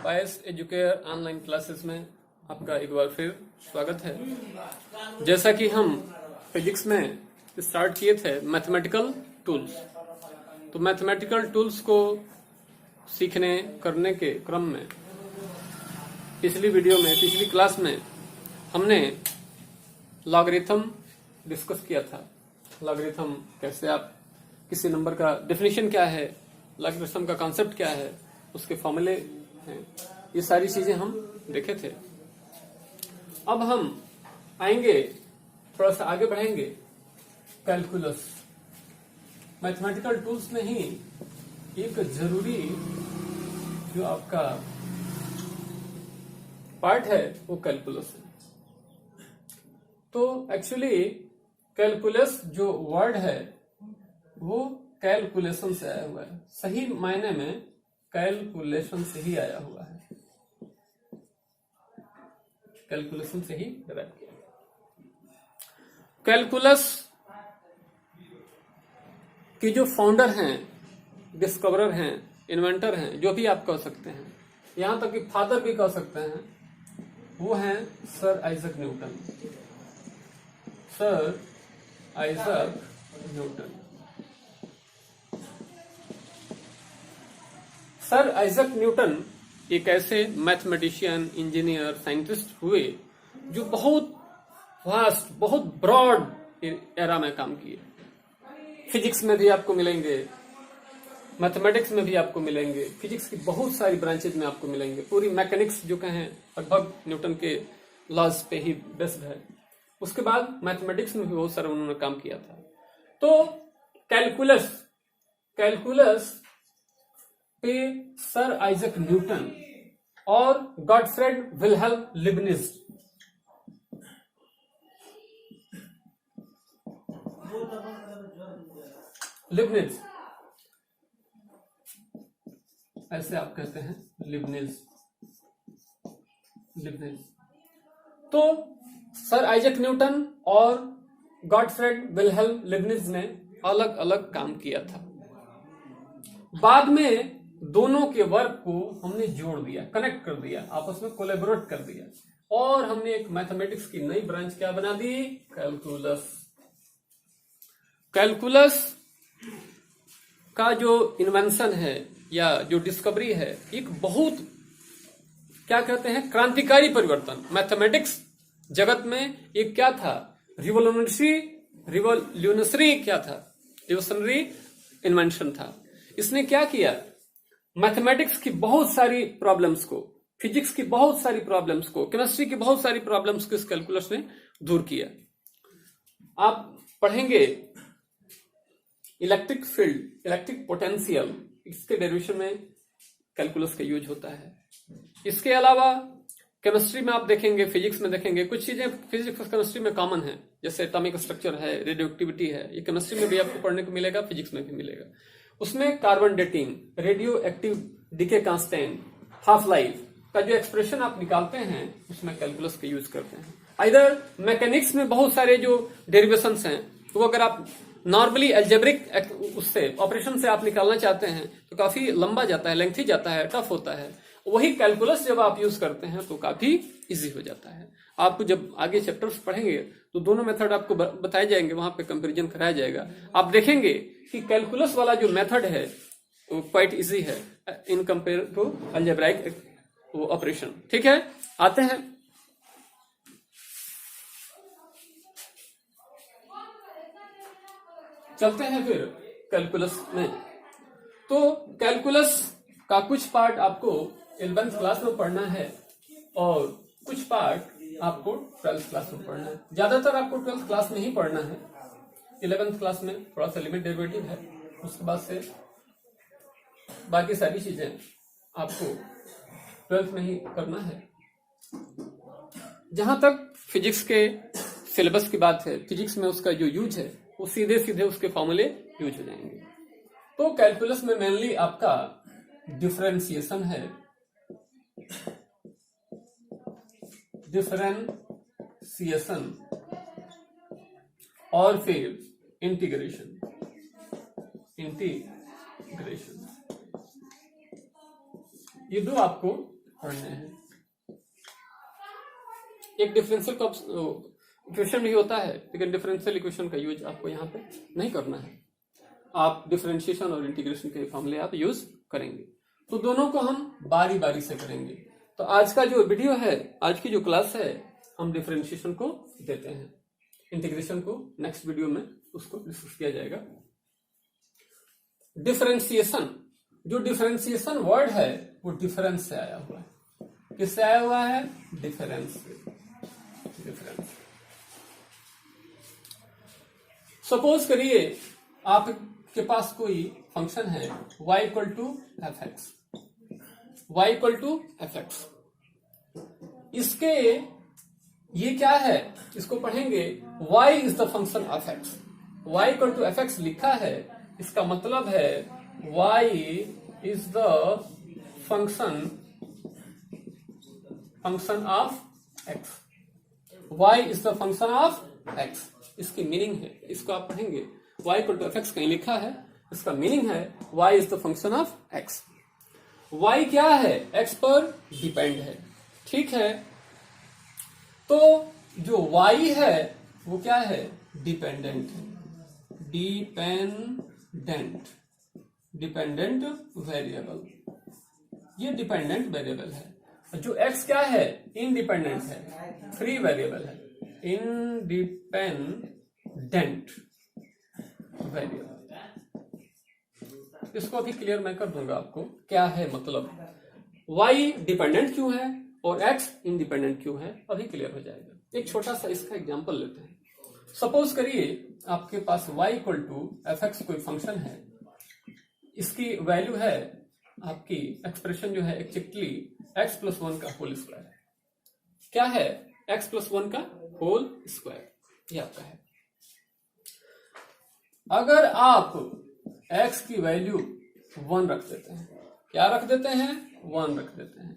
पायस educare online classes में आपका एक बार फिर स्वागत है। जैसा कि हम फिजिक्स में स्टार्ट किए थे मैथमेटिकल टूल्स, तो मैथमेटिकल टूल्स को सीखने करने के क्रम में पिछली क्लास में हमने लॉगरिथम डिस्कस किया था। लॉगरिथम कैसे आप किसी नंबर का डेफिनेशन क्या है, लॉगरिथम का कॉन्सेप्ट क्या है, उसके फॉर्मूले हैं, ये सारी चीजें हम देखे थे। अब हम आएंगे, थोड़ा सा आगे बढ़ेंगे कैलकुलस। मैथमेटिकल टूल्स में ही एक जरूरी जो आपका पार्ट है वो कैलकुलस है। तो एक्चुअली कैलकुलस जो वर्ड है वो कैलकुलेशन से आया हुआ है, सही मायने में कैलकुलेशन से ही आया हुआ है, कैलकुलेशन से ही डेराइव किया। कैलकुलस की जो फाउंडर हैं, डिस्कवरर हैं, इन्वेंटर हैं, जो भी आप कह सकते हैं, यहां तक कि फादर भी कह सकते हैं, वो हैं sir Isaac Newton. Sir Isaac Newton. Sir Isaac Newton एक ऐसे मैथमेटिशियन, इंजीनियर, साइंटिस्ट हुए जो बहुत वास्ट, बहुत ब्रॉड एरा में काम किए। फिजिक्स में भी आपको मिलेंगे, मैथमेटिक्स में भी आपको मिलेंगे, फिजिक्स की बहुत सारी ब्रांचेज में आपको मिलेंगे। पूरी मैकेनिक्स जो कहें लगभग न्यूटन के लॉज पे ही बेस्ड है। उसके बाद मैथमेटिक्स में भी बहुत सारा उन्होंने काम किया था। तो कैलकुलस पे सर आइजक न्यूटन और गॉटफ्रेड विल्हेल्म लिबनिज, ऐसे आप कहते हैं, लिबनिज। तो सर आइजक न्यूटन और गॉटफ्रेड विल्हेल्म लिबनिज ने अलग अलग काम किया था। बाद में दोनों के वर्क को हमने जोड़ दिया, कनेक्ट कर दिया, आपस में कोलैबोरेट कर दिया, और हमने एक मैथमेटिक्स की नई ब्रांच क्या बना दी, कैलकुलस। कैलकुलस का जो इन्वेंशन है या जो डिस्कवरी है, एक बहुत क्या कहते हैं, क्रांतिकारी परिवर्तन मैथमेटिक्स जगत में एक क्या था, रिवोल्यूशनरी इन्वेंशन था। इसने क्या किया, मैथमेटिक्स की बहुत सारी प्रॉब्लम्स को, फिजिक्स की बहुत सारी प्रॉब्लम्स को, केमिस्ट्री की बहुत सारी प्रॉब्लम्स को इस कैलकुलस ने दूर किया। आप पढ़ेंगे इलेक्ट्रिक फील्ड, इलेक्ट्रिक पोटेंशियल, इसके डेरिवेशन में कैलकुलस का यूज होता है। इसके अलावा केमिस्ट्री में आप देखेंगे, फिजिक्स में देखेंगे, कुछ चीजें फिजिक्स और केमिस्ट्री में कॉमन है, जैसे एटॉमिक स्ट्रक्चर है, रेडियोएक्टिविटी है, ये केमिस्ट्री में भी आपको पढ़ने को मिलेगा, फिजिक्स में भी मिलेगा। उसमें carbon dating, radio active decay constant, half life का जो एक्सप्रेशन आप निकालते हैं, उसमें कैलकुलस का यूज करते हैं। इधर मैकेनिक्स में बहुत सारे जो डेरिवेशंस हैं, तो अगर आप नॉर्मली एल्जेब्रिक उससे ऑपरेशन से आप निकालना चाहते हैं तो काफी लंबा जाता है, लेंथी जाता है, टफ होता है। वही कैलकुलस जब आप यूज करते हैं तो काफी इजी हो जाता है। आपको जब आगे चैप्टर्स पढ़ेंगे तो दोनों मेथड आपको बताए जाएंगे, वहां पे कंपैरिजन कराया जाएगा। आप देखेंगे कि कैलकुलस वाला जो मेथड है वो क्वाइट इजी है in compare to algebraic operation. ठीक है, आते हैं चलते हैं फिर कैलकुलस में। तो कैलकुलस का कुछ पार्ट आपको 11th क्लास में पढ़ना है और कुछ पार्ट आपको 12th क्लास में पढ़ना है। ज्यादातर आपको 12th क्लास में ही पढ़ना है। 11th क्लास में थोड़ा सा लिमिट डेरिवेटिव है, उसके बाद से बाकी सारी चीजें आपको 12th में ही करना है। जहां तक फिजिक्स के सिलेबस की बात है, फिजिक्स में उसका जो यूज है वो सीधे सीधे उसके फॉर्मूले यूज हो जाएंगे। तो कैलकुलस में मेनली आपका डिफरेंशिएशन है, और फिर इंटीग्रेशन। ये दो आपको पढ़ने हैं। एक डिफरेंशियल इक्वेशन भी होता है, लेकिन डिफरेंशियल इक्वेशन का यूज आपको यहाँ पे नहीं करना है। आप डिफरेंशिएशन और इंटीग्रेशन के फॉर्मूले आप यूज करेंगे। तो दोनों को हम बारी बारी से करेंगे। तो आज का जो वीडियो है, आज की जो क्लास है, हम डिफरेंशिएशन को देते हैं, इंटीग्रेशन को नेक्स्ट वीडियो में उसको डिस्कस किया जाएगा। डिफरेंशिएशन, जो डिफरेंशिएशन वर्ड है वो डिफरेंस से आया हुआ है। किससे आया हुआ है? डिफरेंस से। डिफरेंस। सपोज करिए आपके पास कोई फंक्शन है y equal to F X, Y equal to F X. इसके ये क्या है, इसको पढ़ेंगे y is the function of x। y equal to F X लिखा है, इसका मतलब है y is the function of x। y is the function of x, इसकी मीनिंग है, इसको आप पढ़ेंगे। y equal to F X कहीं लिखा है, इसका मीनिंग है y is the function of x। y क्या है? x पर डिपेंड है, ठीक है। तो जो y है वो क्या है? डिपेंडेंट है, डिपेंडेंट वेरिएबल, ये डिपेंडेंट वेरिएबल है। जो x क्या है? इंडिपेंडेंट है, फ्री वेरिएबल है, इंडिपेंडेंट वेरिएबल। इसको अभी क्लियर मैं कर दूंगा आपको क्या है मतलब। y डिपेंडेंट क्यों है और x इंडिपेंडेंट क्यों है, अभी क्लियर हो जाएगा। एक छोटा सा इसका एग्जांपल लेते हैं। सपोज करिए आपके पास y equal to F X कोई फंक्शन है, इसकी वैल्यू है, आपकी एक्सप्रेशन जो है एक्चुअली x प्लस 1 का होल स्क्वायर। क्या है? x प्लस 1 का होल स्क्वायर, ये आपका है। अगर आप x की वैल्यू 1 रख देते हैं, क्या रख देते हैं? 1 रख देते हैं,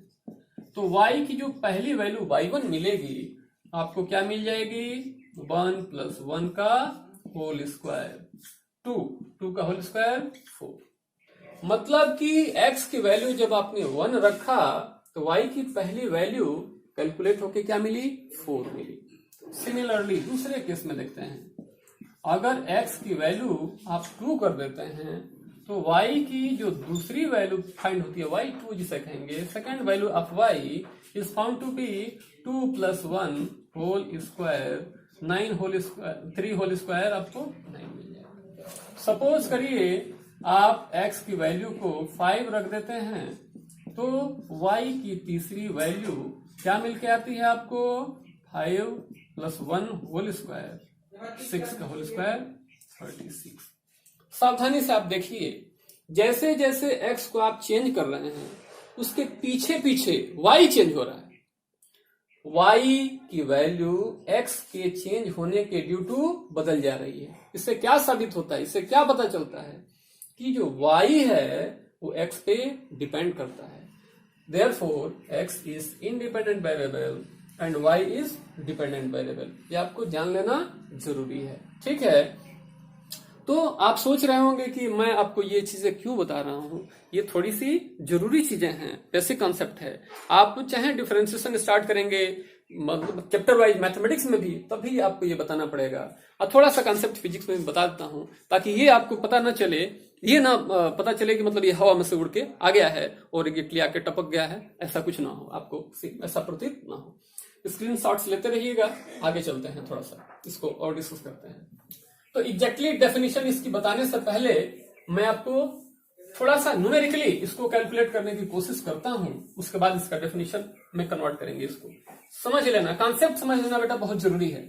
तो y की जो पहली वैल्यू y1 मिलेगी, आपको क्या मिल जाएगी? 1 प्लस 1 का होल स्क्वायर, 2 का होल स्क्वायर 4। मतलब कि x की वैल्यू जब आपने 1 रखा तो y की पहली वैल्यू कैलकुलेट होके क्या मिली? 4 मिली। सिमिलरली दूसरे केस में देखते हैं, अगर x की वैल्यू आप 2 कर देते हैं तो y की जो दूसरी वैल्यू फाइंड होती है, y2 जिसे कहेंगे, second value of y is found to be 2 plus 1 whole square, 9 whole square, 3 whole square, आपको 9 मिल जाएगा। सपोज करिए आप x की वैल्यू को 5 रख देते हैं तो y की तीसरी वैल्यू क्या मिलके आती है आपको? 5 प्लस 1 होल स्क्वायर, 6 का होल स्क्वायर 36। सावधानी से आप देखिए, जैसे जैसे x को आप चेंज कर रहे हैं उसके पीछे पीछे y चेंज हो रहा है। y की वैल्यू x के चेंज होने के ड्यू टू बदल जा रही है। इससे क्या साबित होता है? इससे क्या पता चलता है कि जो y है वो x पे डिपेंड करता है। Therefore, x is independent variable and y is dependent variable। ये आपको जान लेना जरूरी है, ठीक है। तो आप सोच रहे होंगे कि मैं आपको ये चीजें क्यों बता रहा हूं। ये थोड़ी सी जरूरी चीजें हैं, बेसिक कॉन्सेप्ट है। आप चाहे डिफरेंशिएशन स्टार्ट करेंगे मतलब चैप्टर वाइज मैथमेटिक्स में भी, तभी आपको ये बताना पड़ेगा। और थोड़ा सा कॉन्सेप्ट फिजिक्स में भी बता देता हूं ताकि ये आपको पता ना चले, ये ना पता चले कि मतलब ये हवा में से उड़ के आ गया है और ये आके टपक गया है, ऐसा कुछ ना हो, आपको ऐसा प्रतीत ना हो। स्क्रीन शॉट्स लेते रहिएगा, आगे चलते हैं, थोड़ा सा इसको और डिस्कस करते हैं। तो एग्जैक्टली डेफिनेशन इसकी बताने से पहले मैं आपको थोड़ा सा न्यूमेरिकली इसको कैलकुलेट करने की कोशिश करता हूं, उसके बाद इसका डेफिनेशन में कन्वर्ट करेंगे। इसको समझ लेना, कॉन्सेप्ट समझ लेना बेटा बहुत जरूरी है,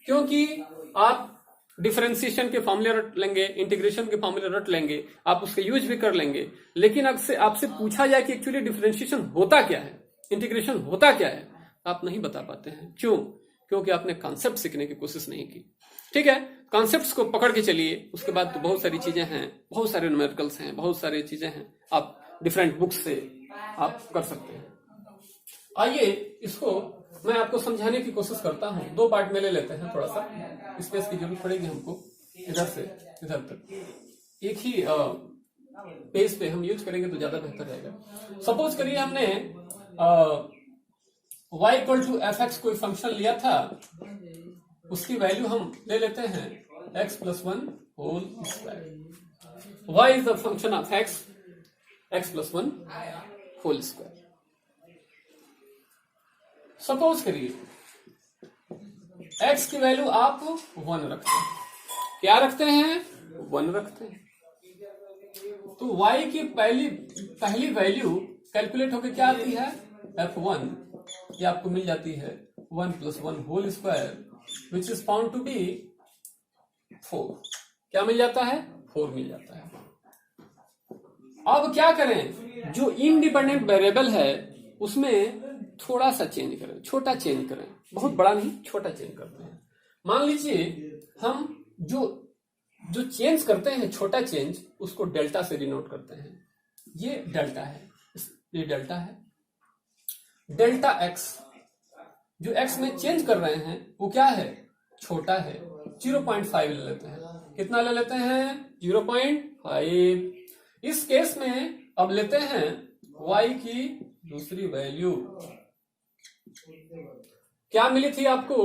क्योंकि आप डिफरेंशिएशन के फॉर्मूले रट लेंगे, इंटीग्रेशन के फॉर्मूले रट लेंगे, आप उसके यूज भी कर लेंगे, लेकिन आपसे पूछा जाए कि एक्चुअली डिफरेंशिएशन होता क्या है, इंटीग्रेशन होता क्या है, आप नहीं बता पाते हैं। क्यों? क्योंकि आपने कॉन्सेप्ट सीखने की कोशिश नहीं की। ठीक है, कॉन्सेप्ट्स को पकड़ के चलिए, उसके बाद तो बहुत सारी चीजें हैं, बहुत सारे न्यूमेरिकल्स हैं, बहुत सारी चीजें हैं, आप डिफरेंट बुक्स से आप कर सकते हैं। आइए इसको मैं आपको समझाने की कोशिश करता हूं। 2 पार्ट में ले लेते हैं, थोड़ा सा स्पेस की जरूरत पड़ेगी हमको, इधर से इधर तक एक ही पेज पे हम यूज करेंगे तो ज्यादा बेहतर रहेगा। सपोज करिए हमने y equal to F X कोई फंक्शन लिया था, उसकी वैल्यू हम ले लेते हैं x plus one whole square. y is the function of x plus one whole square. Suppose करिए x की वैल्यू आप 1 रखते हैं, क्या रखते हैं? 1 रखते हैं। तो y की पहली वैल्यू कैलकुलेट होकर क्या आती है? f1, ये आपको मिल जाती है 1 plus one whole square which is found to be 4। क्या मिल जाता है? 4 मिल जाता है। अब क्या करें? जो इंडिपेंडेंट वेरिएबल है उसमें थोड़ा सा चेंज करें, छोटा चेंज करें, बहुत बड़ा नहीं, छोटा चेंज करते हैं। मान लीजिए हम जो चेंज करते हैं, छोटा चेंज, उसको डेल्टा से डिनोट करते हैं। ये डेल्टा है, ये डेल्टा है। डेल्टा एक्स, जो एक्स में चेंज कर रहे हैं वो क्या है? छोटा है, 0.5 ले लेते हैं। कितना ले लेते हैं? 0.5। इस केस में अब लेते हैं y की दूसरी वैल्यू। क्या मिली थी आपको?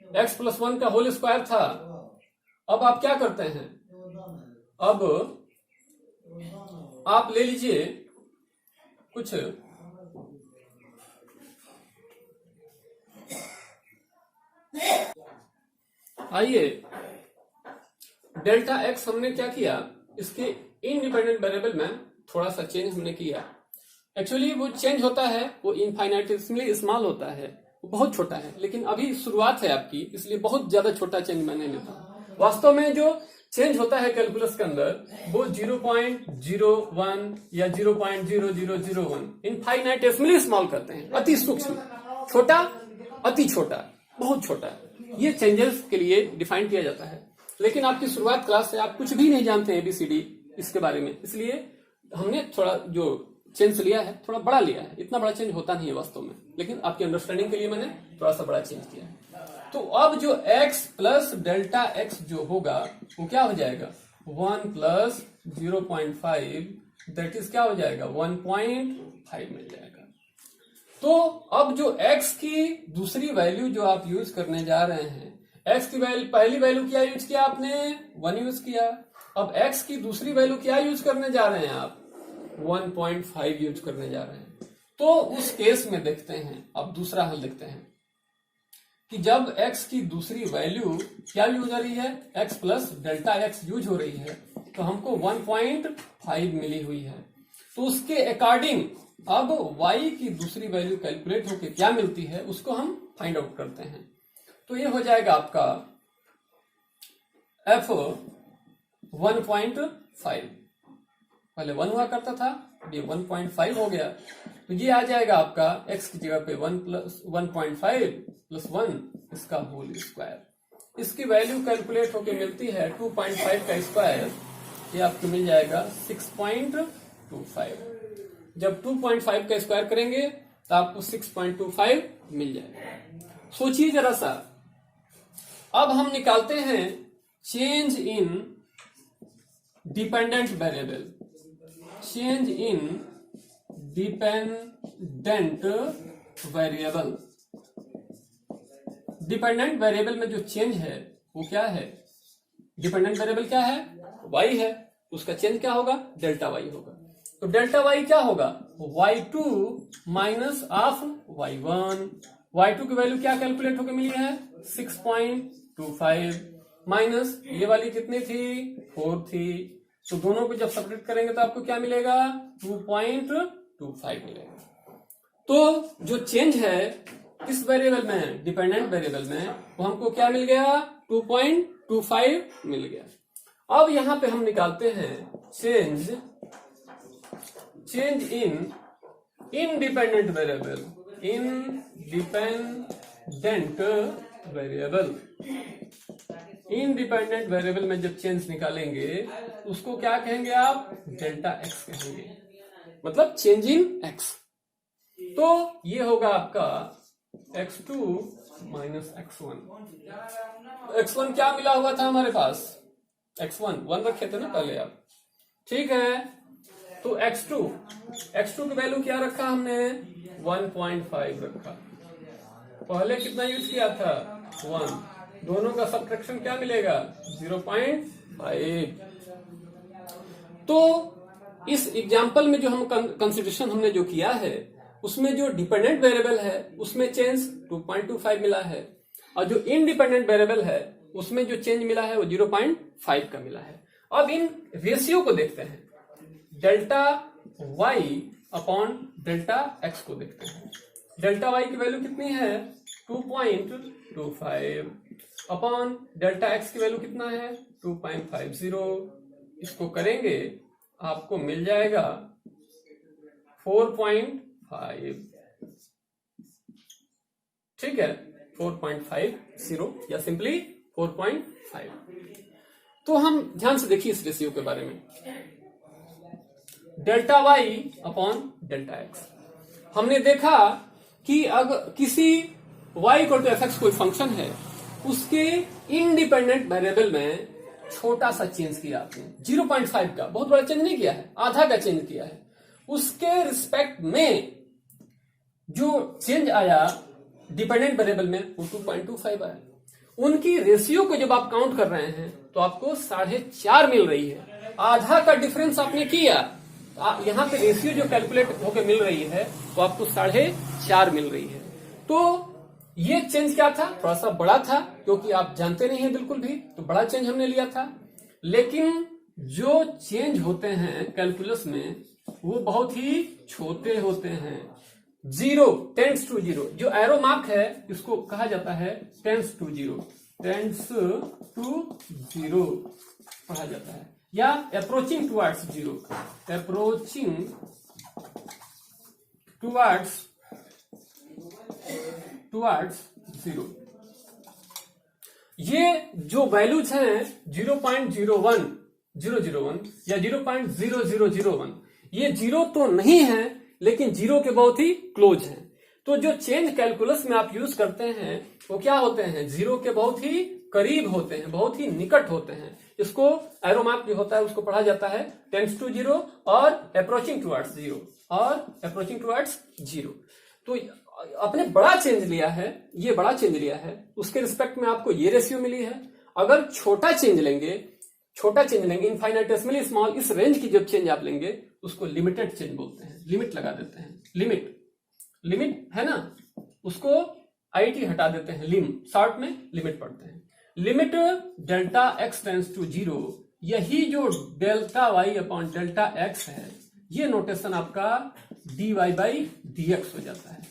x प्लस वन का होल स्क्वायर था। अब आप क्या करते हैं? अब आप ले लीजिए कुछ आइए, डेल्टा एक्स हमने क्या किया? इसके इंडिपेंडेंट वेरिएबल में थोड़ा सा चेंज हमने किया। एक्चुअली वो चेंज होता है, वो इनफाइनाइटेसिमली स्मॉल होता है, वो बहुत छोटा है, लेकिन अभी शुरुआत है आपकी, इसलिए बहुत ज्यादा छोटा चेंज मैंने लेता। वास्तव में जो चेंज होता है कैलकुलस के अंदर वो 0.01 या 0.0001 इनफाइनाइटेसिमली स्मॉल करते हैं, अति सूक्ष्म, छोटा, अति छोटा, बहुत छोटा। ये चेंजेस के लिए डिफाइन किया जाता है। लेकिन आपकी शुरुआत क्लास से आप कुछ भी नहीं जानते हैं ABCD इसके बारे में, इसलिए हमने थोड़ा जो चेंज लिया है थोड़ा बड़ा लिया है। इतना बड़ा चेंज होता नहीं है वास्तव में, लेकिन आपकी अंडरस्टैंडिंग के लिए मैंने थोड़ा सा बड़ा चेंज किया है। तो अब जो x प्लस डेल्टा एक्स जो होगा वो क्या हो जाएगा? 1 प्लस 0.5 दैट इज क्या हो जाएगा? 1.5 मिल जाएगा। तो अब जो x की दूसरी वैल्यू जो आप यूज करने जा रहे हैं, x की वैल्यू, पहली वैल्यू क्या यूज किया आपने? 1 यूज किया। अब x की दूसरी वैल्यू क्या यूज करने जा रहे हैं आप? 1.5 यूज करने जा रहे हैं। तो उस केस में देखते हैं, अब दूसरा हल देखते हैं कि जब x की दूसरी वैल्यू क्या यूज हो रही है? x plus delta x use हो रही है, तो हमको 1.5 मिली हुई है। तो उसके अकॉर्डिंग अब y की दूसरी वैल्यू कैलकुलेट होकर क्या मिलती है उसको हम फाइंड आउट करते हैं। तो ये हो जाएगा आपका f 1.5, पहले 1 हुआ करता था, ये 1.5 हो गया। तो ये आ जाएगा आपका x की जगह पे 1.5 प्लस 1 इसका होल स्क्वायर। इसकी वैल्यू कैलकुलेट होकर मिलती है 2.5 का स्क्वायर, ये आपको मिल जाएगा 6.25। जब 2.5 का स्क्वायर करेंगे तो आपको 6.25 मिल जाएगा। सोचिए जरा सा, अब हम निकालते हैं change in dependent variable. Change in dependent variable, dependent variable में जो चेंज है वो क्या है? डिपेंडेंट वेरिएबल क्या है? y है, उसका चेंज क्या होगा? डेल्टा y होगा। तो डेल्टा y क्या होगा? y2 minus of y1। y2 की वैल्यू क्या कैलकुलेट होकर मिली है? 6.25 माइनस ये वाली कितनी थी? 4 थी। तो दोनों को जब सब्ट्रैक्ट करेंगे तो आपको क्या मिलेगा? 2.25 मिलेगा। तो जो चेंज है इस वेरिएबल में, डिपेंडेंट वेरिएबल में, वो हमको क्या मिल गया? 2.25 मिल गया। अब यहां पे हम निकालते हैं change in independent variable. Independent variable, independent variable में जब चेंज निकालेंगे उसको क्या कहेंगे आप? डेल्टा एक्स कहेंगे, मतलब चेंज इन एक्स। तो ये होगा आपका x2 माइनस x1। x1 क्या मिला हुआ था हमारे पास? x1 1 रखे थे ना पहले आप, ठीक है। तो x2 की वैल्यू क्या रखा हमने? 1.5 रखा, पहले कितना यूज किया था 1, दोनों का सब्ट्रैक्शन क्या मिलेगा 0.5। तो इस एग्जाम्पल में जो हम कंसिडरेशन हमने जो किया है उसमें जो डिपेंडेंट वेरिएबल है उसमें चेंज 2.25 मिला है, और जो इनडिपेंडेंट वेरिएबल है उसमें जो चेंज मिला है वो 0.5 का मिला है। अब इन रेशियो को देखते हैं, delta Y upon delta X को देखते हैं। डेल्टा वाई की वैल्यू कितनी है 2.25 अपॉन डेल्टा एक्स की वैल्यू कितना है 2.50। इसको करेंगे आपको मिल जाएगा 4.5, ठीक है 4.50 या सिंपली 4.5। तो हम ध्यान से देखिए इस रेशियो के बारे में, delta Y upon delta X. हमने देखा कि अगर किसी y इक्वल टू एफ कोई फंक्शन है उसके इंडिपेंडेंट वेरिएबल में छोटा सा चेंज किया आपने 0.5 का, बहुत बड़ा चेंज नहीं किया है, आधा का चेंज किया है, उसके रिस्पेक्ट में जो चेंज आया डिपेंडेंट वेरिएबल में वो 2.25 आया। उनकी रेशियो को जब आप काउंट कर रहे हैं तो आपको 4.5 मिल रही है, आधा का डिफरेंस आपने किया, यहां पे रेशियो जो कैलकुलेट होकर मिल रही है वो आपको 4.5 मिल रही है। तो ये चेंज क्या था, थोड़ा सा बड़ा था क्योंकि आप जानते नहीं है बिल्कुल भी, तो बड़ा चेंज हमने लिया था। लेकिन जो चेंज होते हैं कैलकुलस में वो बहुत ही छोटे होते हैं, 0 टेंड्स टू 0, जो एरो मार्क है इसको कहा जाता है टेंड्स टू 0, टेंड्स टू 0 पढ़ा जाता है, या अप्रोचिंग टुवर्ड्स 0, अप्रोचिंग टुवर्ड्स 0। ये जो वैल्यूज हैं 0.01001 या 0.0001, ये 0 तो नहीं है लेकिन 0 के बहुत ही क्लोज हैं। तो जो चेंज कैलकुलस में आप यूज करते हैं वो क्या होते हैं, 0 के बहुत ही करीब होते हैं, बहुत ही निकट होते हैं। इसको एरो मार्क जो होता है उसको पढ़ा जाता है टेंड्स टू 0 और अप्रोचिंग टुवर्ड्स 0 और अप्रोचिंग टुवर्ड्स 0। तो अपने बड़ा चेंज लिया है, ये बड़ा चेंज लिया है, उसके रिस्पेक्ट में आपको ये रेशियो मिली है। अगर छोटा चेंज लेंगे इनफाइनाइटेसिमली स्मॉल, इस रेंज की जब चेंज आप लेंगे उसको लिमिटेड चेंज बोलते हैं, लिमिट लगा देते हैं, लिमिट है ना, उसको आईटी हटा देते हैं, शॉर्ट में लिमिट पढ़ते हैं। Limit delta X tends to 0, यही जो delta Y upon delta X है ये नोटेशन आपका dy बाई dx हो जाता है।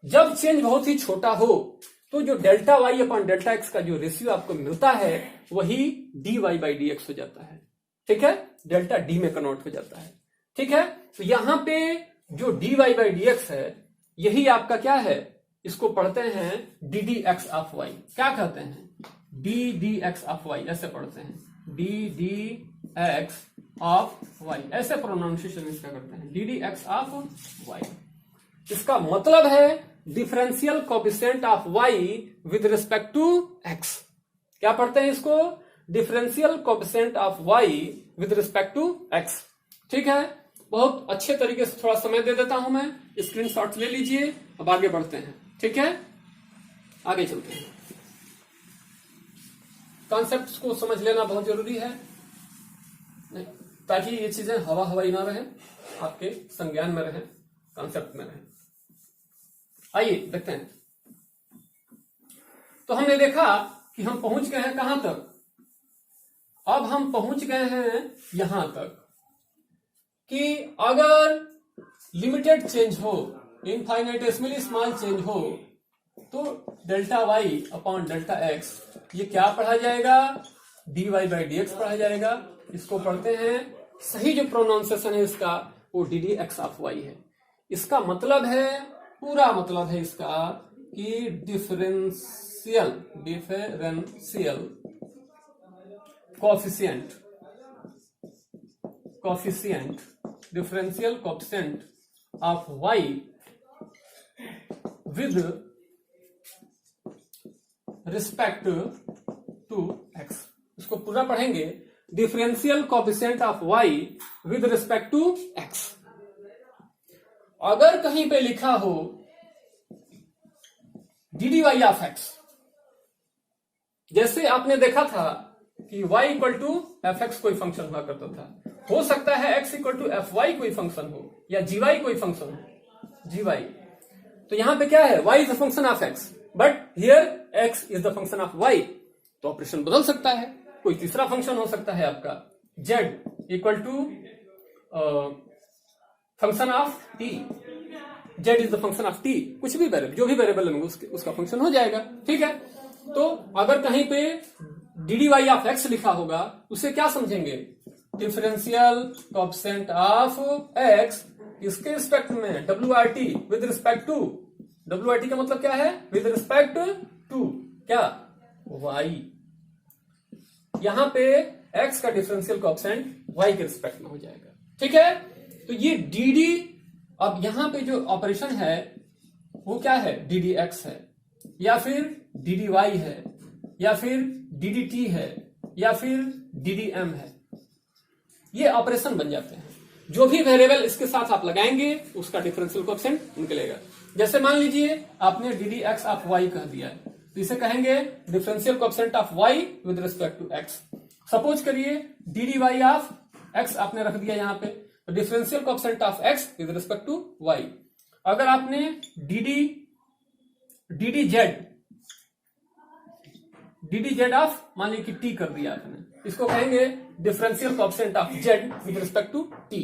जब चेंज बहुत ही छोटा हो तो जो delta Y upon delta X का जो रेशियो आपको मिलता है वही dy बाई dx हो जाता है, ठीक है, डेल्टा डी में कन्वर्ट हो जाता है, ठीक है। तो यहां पे जो dy बाई dx है यही आपका क्या है, इसको पढ़ते हैं ddx ऑफ y, क्या कहते हैं ddx ऑफ y, ऐसे पढ़ते हैं ddx ऑफ y, ऐसे प्रोनाउंसिएशन इसका करते हैं ddx ऑफ y। इसका मतलब है differential coefficient of y with respect to x। क्या पढ़ते हैं इसको, differential coefficient of y with respect to x, ठीक है। बहुत अच्छे तरीके से थोड़ा समय दे देता हूं मैं, स्क्रीनशॉट ले लीजिए। अब आगे बढ़ते हैं, ठीक है, आगे चलते हैं। कॉन्सेप्ट्स को समझ लेना बहुत जरूरी है नहीं, ताकि ये चीजें हवाई ना रहे, आपके संज्ञान में रहे, कॉन्सेप्ट में रहे। आइए देखते हैं। तो हमने देखा कि हम पहुंच गए हैं कहां तक, अब हम पहुंच गए हैं यहां तक कि अगर लिमिटेड चेंज हो, इनफाइनाइटेसिमली स्मॉल चेंज हो, तो delta Y upon delta x ये क्या पढ़ा जाएगा, dy बाई dx पढ़ा जाएगा। इसको पढ़ते हैं, सही जो प्रोनाउंसिएशन है इसका वो ddx ऑफ y है। इसका मतलब है, पूरा मतलब है इसका कि differential coefficient differential coefficient of y with respect to x। इसको पूरा पढ़ेंगे, differential coefficient of y with respect to x। अगर कहीं पे लिखा हो डी वाई ऑफ एक्स, जैसे आपने देखा था कि y equal to F X कोई फंक्शन हुआ करता था, हो सकता है x equal to F Y कोई फंक्शन हो या जी वाई कोई फंक्शन हो, जी वाई। तो यहां पे क्या है, y is the function of x, but here x is the function of y। तो ऑपरेशन बदल सकता है, कोई तीसरा फंक्शन हो सकता है आपका z equal to function of t, z is the function of t, कुछ भी वेरिएबल, जो भी वेरिएबल लेंगे उसका फंक्शन हो जाएगा। ठीक है, तो अगर कहीं पे डी वाई ऑफ एक्स लिखा होगा उसे क्या समझेंगे, डिफरेंशियल कोएफिशिएंट ऑफ एक्स इसके रिस्पेक्ट में WRT with respect to, WRT का मतलब क्या है, विद रिस्पेक्ट टू क्या, y। यहां पे x का डिफरेंशियल कोएफिशिएंट y के रिस्पेक्ट में हो जाएगा। ठीक है, तो ये dd, अब यहां पे जो ऑपरेशन है वो क्या है, ddx है या फिर ddy है या फिर ddt है या फिर ddm है, ये ऑपरेशन बन जाते हैं। जो भी वेरिएबल इसके साथ आप लगाएंगे उसका डिफरेंशियल कोएफिशिएंट निकलेगा। जैसे मान लीजिए आपने ddx ऑफ y कह दिया है, तो इसे कहेंगे differential coefficient of y with respect to x। Suppose करिए dy ऑफ x आपने रख दिया यहां पे, तो differential coefficient of x with respect to y। अगर आपने ddz ऑफ मान लीजिए कि t कर दिया आपने, इसको कहेंगे differential coefficient of z with respect to t।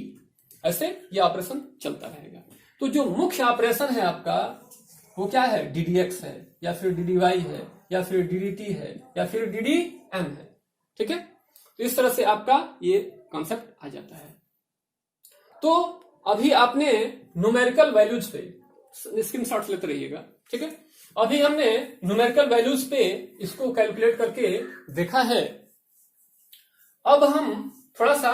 ऐसे ये ऑपरेशन चलता रहेगा। तो जो मुख्य ऑपरेशन है आपका वो क्या है, ddx है या फिर ddy है या फिर ddt है या फिर ddm है। ठीक है, तो इस तरह से आपका ये कॉन्सेप्ट आ जाता है। तो अभी आपने न्यूमेरिकल वैल्यूज पे स्क्रीनशॉट्स लेते रहिएगा। ठीक है, अभी हमने न्यूमेरिकल वैल्यूज पे इसको कैलकुलेट करके देखा है। अब हम थोड़ा सा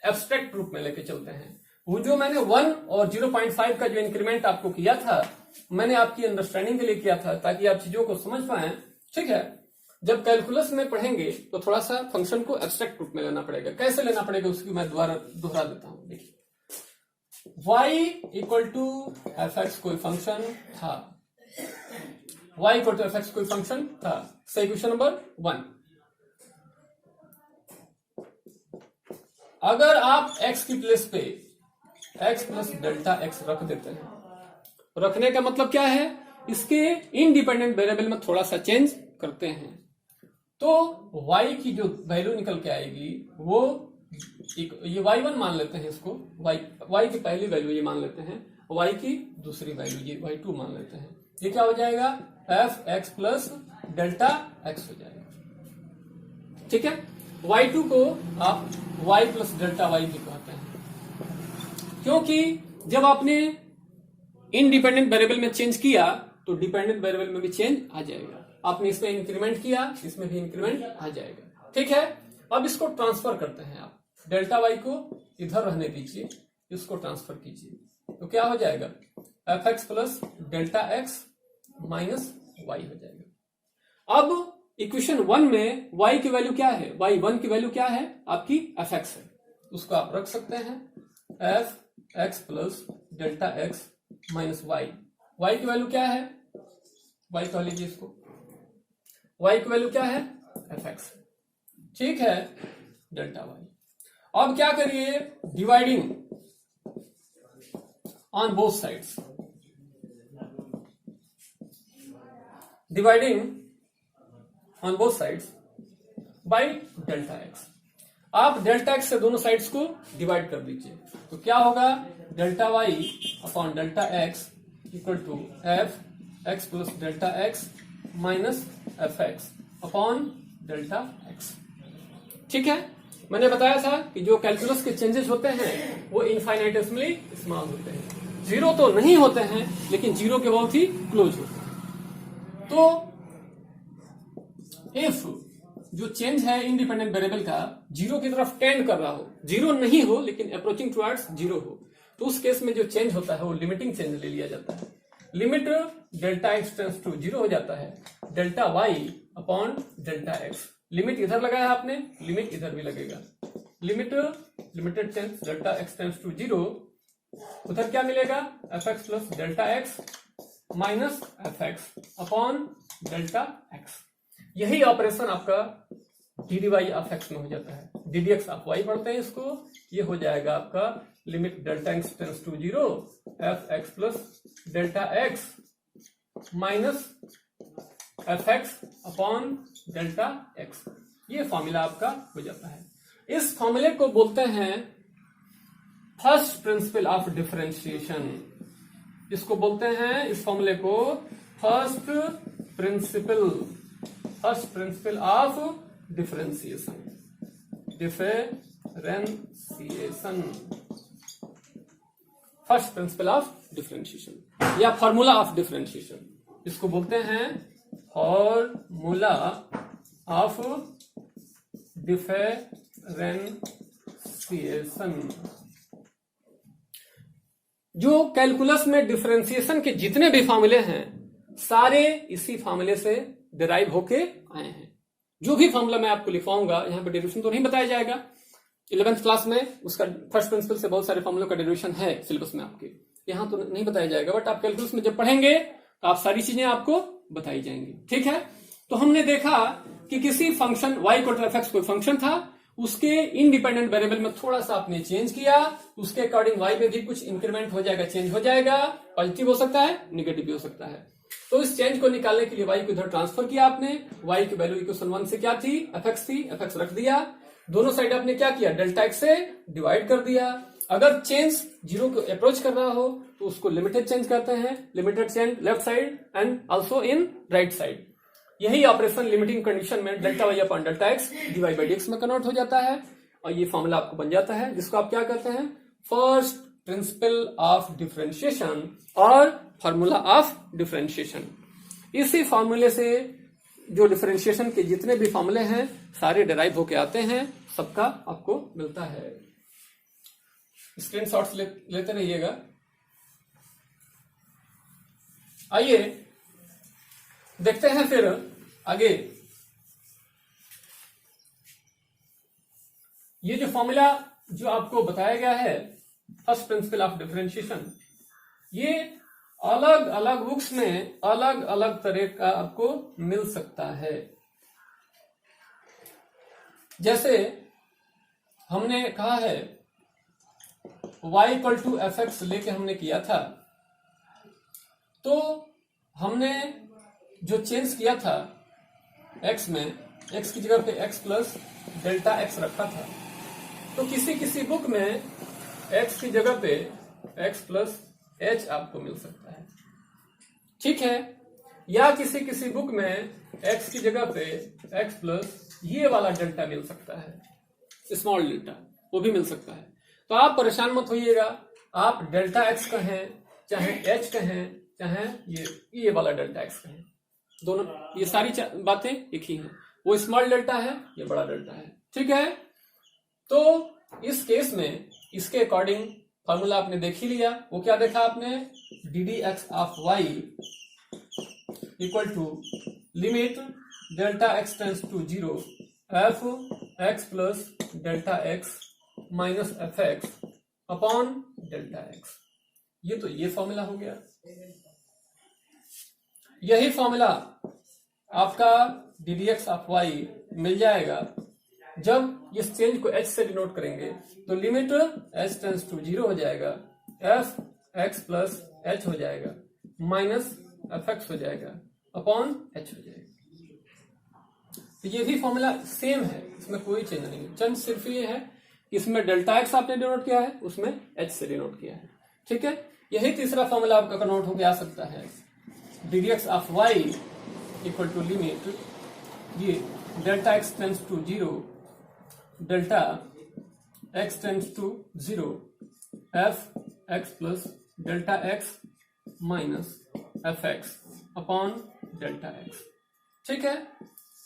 एब्स्ट्रैक्ट रूप में लेके चलते हैं। वो जो मैंने 1 और 0.5 का जो इंक्रीमेंट आपको किया था, मैंने आपकी अंडरस्टैंडिंग के लिए किया था ताकि आप चीजों को समझ पाए। ठीक है, जब कैलकुलस में पढ़ेंगे तो थोड़ा सा फंक्शन को एब्स्ट्रैक्ट रूप में लेना पड़ेगा। कैसे लेना पड़ेगा उसकी मैं दोहरा देता हूं। देखिए, y equal to F X कोई फंक्शन था, y equal to F X कोई फंक्शन था, सही। क्वेश्चन नंबर 1, अगर आप x की प्लेस पे x प्लस डेल्टा x रख देते हैं, रखने का मतलब क्या है, इसके इंडिपेंडेंट वेरिएबल में थोड़ा सा चेंज करते हैं, तो y की जो वैल्यू निकल के आएगी वो ये y1 मान लेते हैं, इसको y की पहली वैल्यू ये मान लेते हैं, y की दूसरी वैल्यू ये y2 मान लेते हैं। ये क्या हो जाएगा, F x plus delta x हो जाएगा। ठीक है, y2 को आप y प्लस डेल्टा y भी कहते हैं, क्योंकि जब आपने इंडिपेंडेंट वेरिएबल में चेंज किया तो डिपेंडेंट वेरिएबल में भी चेंज आ जाएगा। आपने इसमें इंक्रीमेंट किया, इसमें भी इंक्रीमेंट आ जाएगा। ठीक है, अब इसको ट्रांसफर करते हैं। आप डेल्टा वाई को इधर रहने दीजिए, इसको ट्रांसफर कीजिए, तो क्या हो जाएगा, F x plus delta x minus Y हो जाएगा। अब इक्वेशन 1 में y की वैल्यू क्या है, y1 की वैल्यू क्या है, आपकी एफ एक्स है, उसको आप रख सकते हैं F x plus delta x minus Y. y की वैल्यू क्या है, y कह लीजिए इसको, y की वैल्यू क्या है, एफ एक्स। ठीक है, डेल्टा वाई। अब क्या करिए, dividing on both sides, dividing on both sides by delta x. आप डेल्टा एक्स से दोनों साइड्स को डिवाइड कर दीजिए, तो क्या होगा, delta Y upon delta X equal to F x plus delta x minus F x upon delta x. ठीक है, मैंने बताया था कि जो कैलकुलस के चेंजेस होते हैं वो इनफाइनाइटेसिमली स्मॉल होते हैं, जीरो तो नहीं होते हैं लेकिन जीरो के बहुत ही क्लोज होते हैं। तो इफ जो चेंज है इंडिपेंडेंट वेरिएबल का जीरो की तरफ टेंड कर रहा हो, जीरो नहीं हो लेकिन अप्रोचिंग टुवर्ड्स जीरो हो, तो उस केस में जो चेंज होता है वो लिमिटिंग चेंज ले लिया जाता है। Limit delta X tends to zero हो जाता है, delta Y upon delta X. Limit इधर लगाया आपने, लिमिट इधर भी लगेगा, limited tends delta X tends to zero, उधर क्या मिलेगा, F x plus delta x minus F x upon delta X. यही ऑपरेशन आपका D D Y of X में हो जाता है। D D x of Y पढ़ते हैं इसको, ये हो जाएगा आपका limit delta x tends to 0 F x plus delta x minus F x upon delta x. ये फॉर्मूला आपका हो जाता है। इस फॉर्मूले को बोलते हैं फर्स्ट प्रिंसिपल ऑफ डिफरेंशिएशन। इसको बोलते हैं, इस फॉर्मूले को first principle of differentiation. First principle of differentiation या फॉर्मूला ऑफ डिफरेंशिएशन, इसको बोलते हैं फॉर्मूला ऑफ डिफरेंशिएशन। जो कैलकुलस में डिफरेंशिएशन के जितने भी फॉर्मूले हैं सारे इसी फॉर्मूले से डिराइव होके आए हैं। जो भी फॉर्मूला मैं आपको लिखवाऊंगा, यहाँ पे डेरिवेशन तो नहीं बताया जाएगा, 11th क्लास में उसका फर्स्ट प्रिंसिपल से बहुत सारे फॉर्मूलों का डेरिवेशन है सिलेबस में आपके, यहाँ तो नहीं बताया जाएगा, बट आप कैलकुलस में जब पढ़ेंगे तो आप सारी चीजें आपको बताई जाएंगी। ठीक है, तो हमने देखा कि किसी function y equal to F X कोई फंक्शन था, उसके इंडिपेंडेंट वेरिएबल में थोड़ा सा आपने चेंज किया, उसके अकॉर्डिंग y में भी कुछ इंक्रीमेंट हो जाएगा, चेंज हो जाएगा, पॉजिटिव हो सकता है, निगेटिव भी हो सकता है। तो इस चेंज को निकालने के लिए y को इधर ट्रांसफर किया आपने, y की वैल्यू इक्वेशन 1 से क्या थी, एफ एक्स थी, एफ एक्स रख दिया, दोनों साइड आपने क्या किया, डेल्टा एक्स से डिवाइड कर दिया। अगर चेंज 0 को अप्रोच कर रहा हो तो उसको लिमिटेड चेंज कहते हैं, limited change left side and also in right side. यही ऑपरेशन लिमिटिंग कंडीशन में delta Y upon delta X D Y by D X में कन्वर्ट हो जाता है और ये फॉर्मूला आपको बन जाता है, जिसको आप क्या कहते हैं, फर्स्ट प्रिंसिपल ऑफ डिफरेंशिएशन और फॉर्मूला ऑफ डिफरेंशिएशन। इसी फॉर्मूले से जो डिफरेंशिएशन के जितने भी फॉर्मूले हैं सारे डिराइव होके आते हैं, सबका आपको मिलता है। स्क्रीनशॉट्स लेते रहिएगा। आइए देखते हैं फिर आगे, ये जो फॉर्मूला जो आपको बताया गया है फर्स्ट प्रिंसिपल ऑफ डिफरेंशिएशन, ये अलग अलग बुक्स में अलग अलग तरह का आपको मिल सकता है। जैसे हमने कहा है y equal to F X लेके हमने किया था, तो हमने जो चेंज किया था x में, x की जगह पे x प्लस डेल्टा एक्स रखा था, तो किसी किसी बुक में x की जगह पे x प्लस h आपको मिल सकता है। ठीक है, या किसी किसी बुक में x की जगह पे x प्लस ये वाला डेल्टा मिल सकता है, स्मॉल डेल्टा, वो भी मिल सकता है। तो आप परेशान मत होइएगा, आप डेल्टा एक्स कहें चाहे h कहें चाहे ये वाला डेल्टा एक्स कहें, दोनों ये सारी बातें एक ही हैं। वो स्मॉल डेल्टा है, ये बड़ा डेल्टा है। ठीक है, तो इस केस में इसके अकॉर्डिंग फॉर्मूला आपने देख ही लिया। वो क्या देखा आपने, d D x of y equal to limit delta x tends to 0 F x plus delta x minus F x upon delta x. ये फॉर्मूला हो गया। यही फॉर्मूला आपका D D x of y मिल जाएगा जब इस चेंज को h से डिनोट करेंगे, तो लिमिट h टेंस टू 0 हो जाएगा, एफ एक्स प्लस एच हो जाएगा माइनस एफ एक्स हो जाएगा अपॉन h हो जाएगा। तो ये भी फॉर्मूला सेम है, इसमें कोई चेंज नहीं है, चेंज सिर्फ ये है इसमें डेल्टा एक्स आपने डिनोट किया है, उसमें h से डिनोट किया है। ठीक है, यही तीसरा फॉर्मूला आपका कन्वर्ट होकर आ सकता है, D D x of y equal to limit ये delta x tends to 0 delta x tends to 0 F x plus delta x minus F x upon delta x. ठीक है,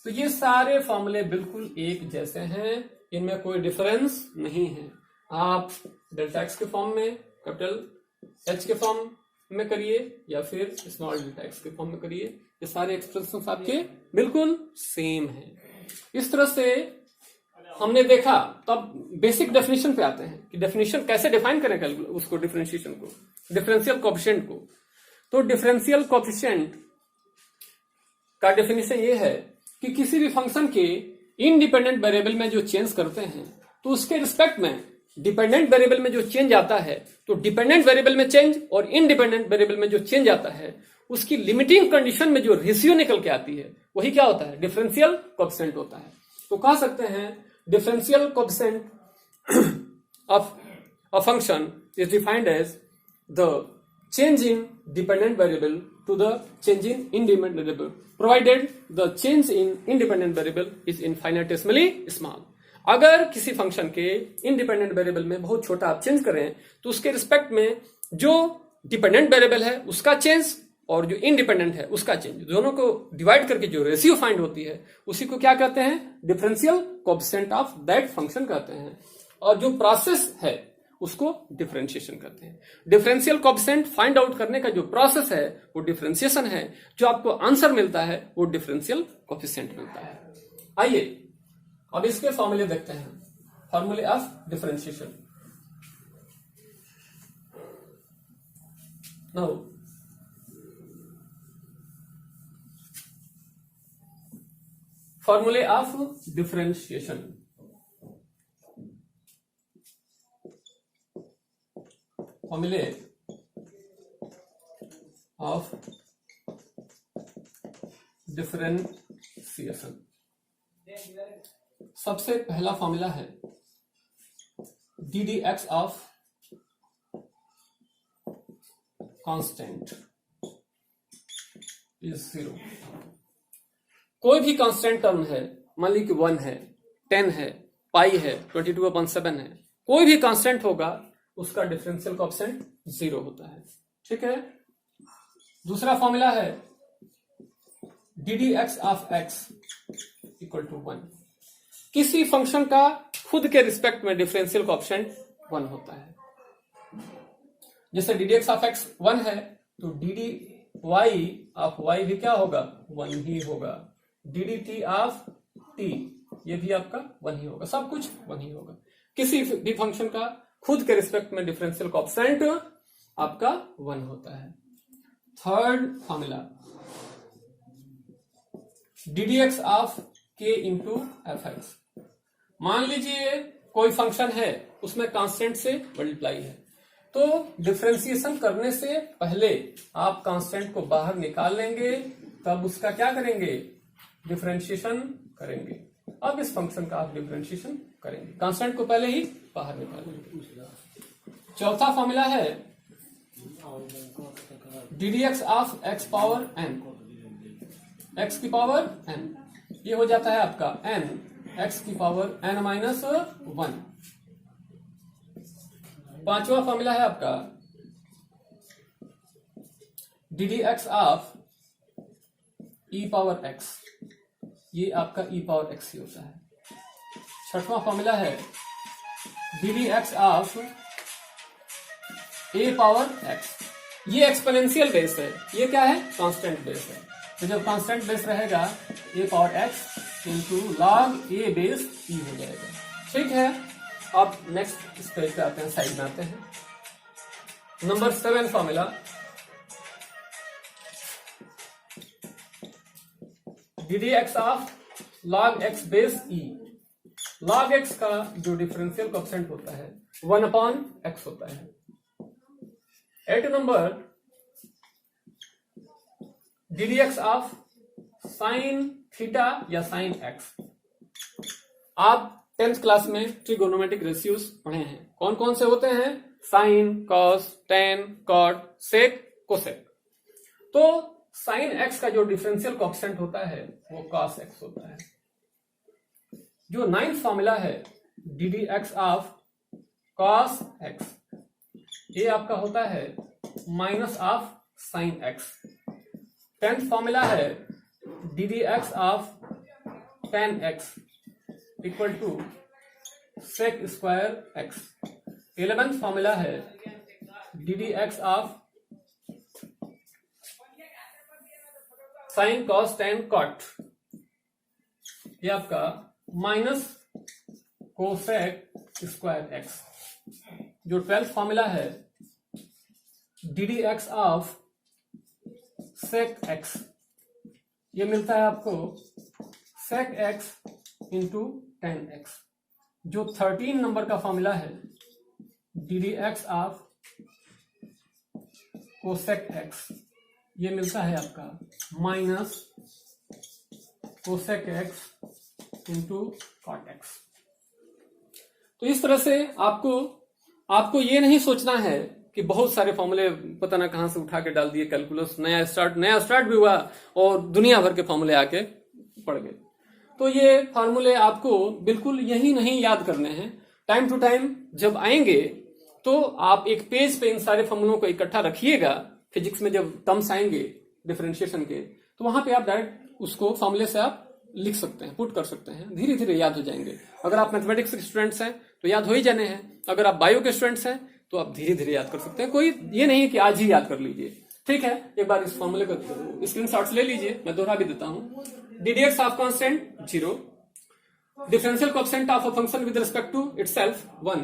तो ये सारे फॉर्मूले बिल्कुल एक जैसे हैं, इनमें कोई डिफरेंस नहीं है। आप डेल्टा एक्स के फॉर्म में कैपिटल एच के फॉर्म में करिए या फिर स्मॉल डेल्टा एक्स के फॉर्म में करिए, ये सारे एक्सप्रेशन आपके बिल्कुल सेम हैं। इस तरह से हमने देखा, तब बेसिक डेफिनेशन पे आते हैं कि डेफिनेशन कैसे डिफाइन करें उसको, डिफरेंशिएशन को, डिफरेंशियल कोएफिशिएंट को। तो डिफरेंशियल कोएफिशिएंट का डेफिनेशन ये है कि किसी भी फंक्शन के इंडिपेंडेंट वेरिएबल में जो चेंज करते हैं तो उसके रिस्पेक्ट में डिपेंडेंट वेरिएबल में जो चेंज आता है, तो डिपेंडेंट वेरिएबल में चेंज और इंडिपेंडेंट वेरिएबल में जो चेंज आता है उसकी लिमिटिंग कंडीशन में जो रेशियो निकल के आती है वही क्या होता है, डिफरेंशियल कोएफिशिएंट होता है। तो कह सकते हैं differential coefficient of a function is defined as the change in dependent variable to the change in independent variable provided the change in independent variable is infinitesimally small। अगर किसी फंक्शन के independent variable में बहुत छोटा आप change करें तो उसके रिस्पेक्ट में जो डिपेंडेंट वेरिएबल है उसका चेंज और जो इंडिपेंडेंट है उसका चेंज, दोनों को डिवाइड करके जो रेशियो फाइंड होती है उसी को क्या कहते हैं, differential coefficient of that function कहते हैं। और जो प्रोसेस है उसको डिफरेंशिएशन करते हैं। डिफरेंशियल कोएफिशिएंट फाइंड आउट करने का जो प्रोसेस है वो डिफरेंशिएशन है, जो आपको आंसर मिलता है वो डिफरेंशियल कोएफिशिएंट मिलता है। आइए अब इसके फॉर्मूले देखते हैं, फॉर्मूले ऑफ डिफरेंशिएशन। नाउ फॉर्मूले ऑफ डिफरेंशिएशन। फॉर्मूले ऑफ डिफरेंशिएशन। सबसे पहला फॉर्मूला है ddx ऑफ कांस्टेंट इज 0। कोई भी कांस्टेंट टर्म है, मान ली कि 1 है, 10 है, पाई है, 22/7 है, कोई भी कांस्टेंट होगा उसका डिफरेंशियल कोएफिशिएंट 0 होता है। ठीक है। दूसरा फॉर्मूला है ddx of x equal to 1। किसी फंक्शन का खुद के रिस्पेक्ट में डिफरेंशियल कोएफिशिएंट 1 होता है। जैसे ddx ऑफ x 1 है तो dy ऑफ y भी क्या होगा, 1 ही होगा। ddt ऑफ t ये भी आपका 1 ही होगा, सब कुछ 1 ही होगा। किसी भी फंक्शन का खुद के रिस्पेक्ट में डिफरेंशियल कोएफिशिएंट आपका 1 होता है। Third formula ddx of k into fx। मान लीजिए कोई फंक्शन है उसमें कांस्टेंट से मल्टीप्लाई है, तो डिफरेंशिएशन करने से पहले आप कांस्टेंट को बाहर निकाल लेंगे, तब उसका क्या करेंगे, डिफरेंशिएशन करेंगे। अब इस फंक्शन का आप डिफरेंशिएशन करेंगे, कांस्टेंट को पहले ही बाहर निकालेंगे। चौथा फॉर्मूला है ddx of x power n, x की पावर n, ये हो जाता है आपका n x की पावर n माइनस 1। पांचवा फॉर्मूला है आपका ddx of e power x, ये आपका e पावर x ही होता है। छठवां फॉर्मूला है ddx of a power x, ये एक्सपोनेंशियल बेस है, ये क्या है, कांस्टेंट बेस है। तो जब कांस्टेंट बेस रहेगा a power x into log a base e हो जाएगा। ठीक है। अब नेक्स्ट इस पेज पे आते हैं, साइड में आते हैं। Number 7 formula ddx of log x base e। log x का जो डिफरेंशियल कोएफिशिएंट होता है 1/x होता है। 8 number ddx of sine theta या साइन x। आप 10th क्लास में ट्रिगोनोमेट्रिक रेशियोज पढ़े हैं, कौन कौन से होते हैं, साइन, कॉस, टेन, कॉट, सेक, कोसेक। तो साइन x का जो डिफरेंशियल कोएफिशिएंट होता है वो कॉस x होता है। जो 9th फॉर्मूला है ddx ऑफ कॉस x, ये आपका होता है minus of sine x। 10th formula है ddx of tan x equal to sec square x। 11th formula है ddx of sine cos tan cot, ये आपका माइनस कोसेक स्क्वायर एक्स। जो 12th formula है D D x of sec X, ये मिलता है आपको sec X into tan X. जो 13 नंबर का फॉर्मूला है D D x of cosec X, ये मिलता है आपका minus cosec X into cot X. तो इस तरह से आपको ये नहीं सोचना है कि बहुत सारे फॉर्मूले पता ना कहां से उठा के डाल दिए, कैलकुलस नया स्टार्ट भी हुआ और दुनिया भर के फॉर्मूले आके पड़ गए। तो ये फॉर्मूले आपको बिल्कुल यही नहीं याद करने हैं। टाइम टू टाइम जब आएंगे तो आप एक पेज पे इन सारे फॉर्मूलों को इकट्ठा रखिएगा। फिजिक्स में जब टर्म्स आएंगे डिफरेंशिएशन के, तो वहां पे आप डायरेक्ट उसको फॉर्मूले से आप लिख सकते हैं, पुट कर सकते हैं, धीरे धीरे याद हो जाएंगे। अगर आप मैथमेटिक्स के स्टूडेंट्स हैं तो याद हो ही जाने हैं, अगर आप बायो के स्टूडेंट्स हैं तो आप धीरे धीरे याद कर सकते हैं। कोई ये नहीं कि आज ही याद कर लीजिए, ठीक है। एक बार इस फॉर्मूले का स्क्रीनशॉट्स ले लीजिए, मैं दोहरा भी देता हूं। ddx of constant 0, differential coefficient of a function with respect to itself 1।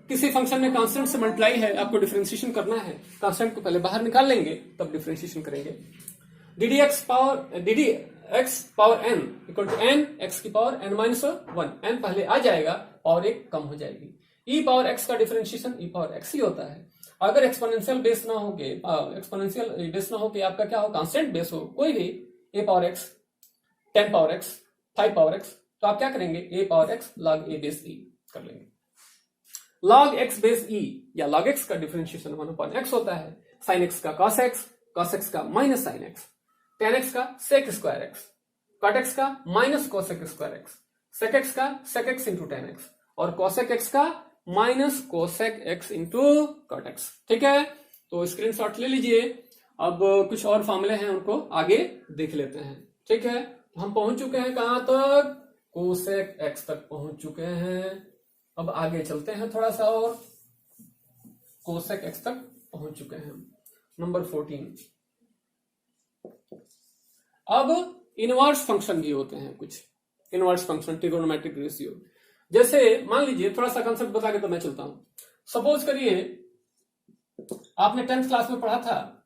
किसी फंक्शन में कांस्टेंट से मल्टीप्लाई है, आपको डिफरेंशिएशन करना है, कांस्टेंट को पहले बाहर निकाल लेंगे तब डिफरेंशिएशन करेंगे। ddx power n equal to n x की पावर n माइनस 1, n पहले आ जाएगा और एक कम हो जाएगी। e पावर x का डिफरेंशिएशन e पावर x ही होता है। अगर एक्सपोनेंशियल बेस ना हो के आपका क्या हो, कांस्टेंट बेस हो, कोई भी a power x, 10 power x, 5 power x, तो आप क्या करेंगे, a power x log a base e कर लेंगे। log x बेस e या log x का डिफरेंशिएशन 1/x होता है। sin x का cos x का minus sin x, tan x का sec square x, cot x का minus cosec square x, sec x का sec x into tan x और cosec x का minus cosec x into cot x। ठीक है, तो screenshot ले लीजिए। अब कुछ और फॉर्मूले हैं, उनको आगे देख लेते हैं। ठीक है, तो हम पहुंच चुके हैं कहां तक, कोसेक x तक पहुंच चुके हैं। अब आगे चलते हैं थोड़ा सा और, कोसेक x तक पहुंच चुके हैं। नंबर 14। अब इनवर्स फंक्शन भी होते हैं कुछ, इनवर्स फंक्शन, ट्रिगोनोमेट्रिक रेशियो। जैसे मान लीजिए, थोड़ा सा कंसेप्ट बता के तो मैं चलता हूं। सपोज करिए आपने 10th क्लास में पढ़ा था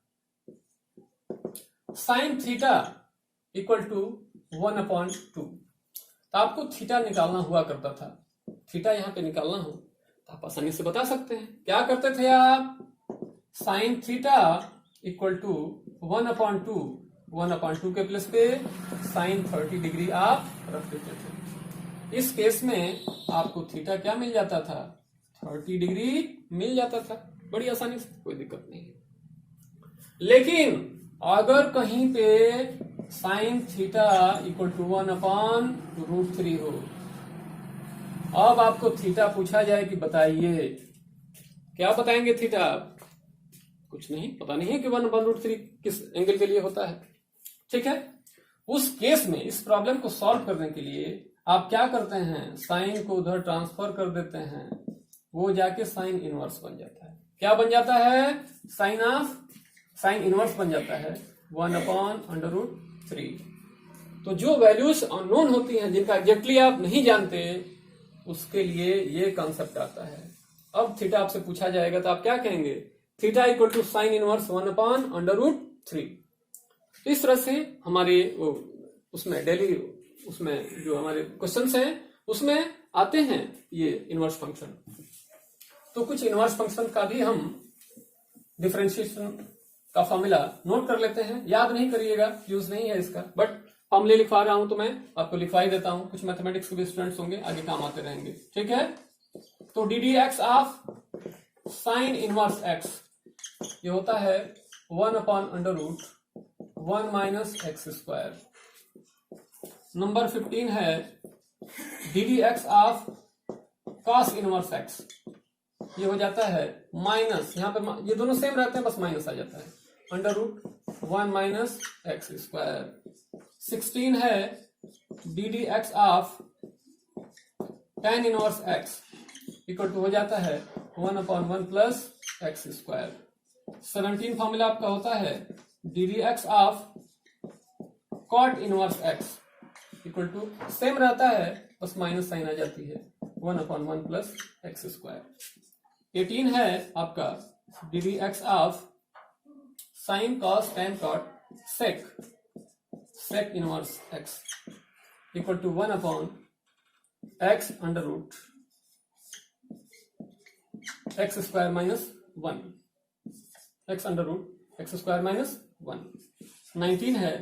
साइन थीटा इक्वल टू 1/2। तो आपको थीटा निकालना हुआ करता था, थीटा यहां पे निकालना हो तो आप आसानी से बता सकते हैं। क्या करते थे आप, साइन थीटा इक्वल टू 1/2 के प्लस पे साइन 30 डिग्री आप रख देते थे। इस केस में आपको थीटा क्या मिल जाता था, 30 डिग्री मिल जाता था, बड़ी आसानी से, कोई दिक्कत नहीं है। लेकिन अगर कहीं पे साइन थीटा इक्वल टू 1/√3 हो, अब आपको थीटा पूछा जाए कि बताइए, क्या बताएंगे थीटा, कुछ नहीं, पता नहीं है कि 1/√3 किस एंगल के लिए होता है। ठीक है, उस केस में इस प्रॉब्लम को सॉल्व करने के लिए आप क्या करते हैं, साइन को उधर ट्रांसफर कर देते हैं, वो जाके साइन इनवर्स बन जाता है। क्या बन जाता है, साइन इनवर्स बन जाता है 1/√3। तो जो वैल्यूज अननोन होती हैं, जिनका एग्जैक्टली आप नहीं जानते, उसके लिए ये कॉन्सेप्ट आता है। अब थीटा आपसे पूछा जाएगा तो आप क्या कहेंगे, theta equal to sine inverse 1/√3। इस तरह से हमारे उसमें डेली उसमें जो हमारे क्वेश्चंस हैं उसमें आते हैं ये इनवर्स फंक्शन। तो कुछ इनवर्स फंक्शन का भी हम डिफरेंशिएशन का फॉर्मूला नोट कर लेते हैं। याद नहीं करिएगा, यूज नहीं है इसका, बट फॉर्मूले लिखवा रहा हूं तो मैं आपको लिखवा ही देता हूं। कुछ मैथमेटिक्स के भी स्टूडेंट्स होंगे, आगे काम आते रहेंगे। ठीक है, तो ddx of sine inverse x ये होता है 1/√1 माइनस एक्स स्क्वायर। नंबर 15 है ddx of cos inverse x, ये हो जाता है माइनस, यहां पे ये दोनों सेम रहते हैं, बस माइनस आ जाता है, √1 माइनस एक्स स्क्वायर। 16 है ddx of tan inverse x equal to हो जाता है 1/1 प्लस एक्स स्क्वायर। 17 फॉर्मूला आपका होता है ddx of cot inverse x equal to, same रहता है, बस माइनस साइन आ जाती है, 1/1 प्लस एक्स स्क्वायर। 18 है आपका D D x of sine cos tan cot sec inverse X equal to 1/x under root X square minus 1 X under root X square minus 1। 19 है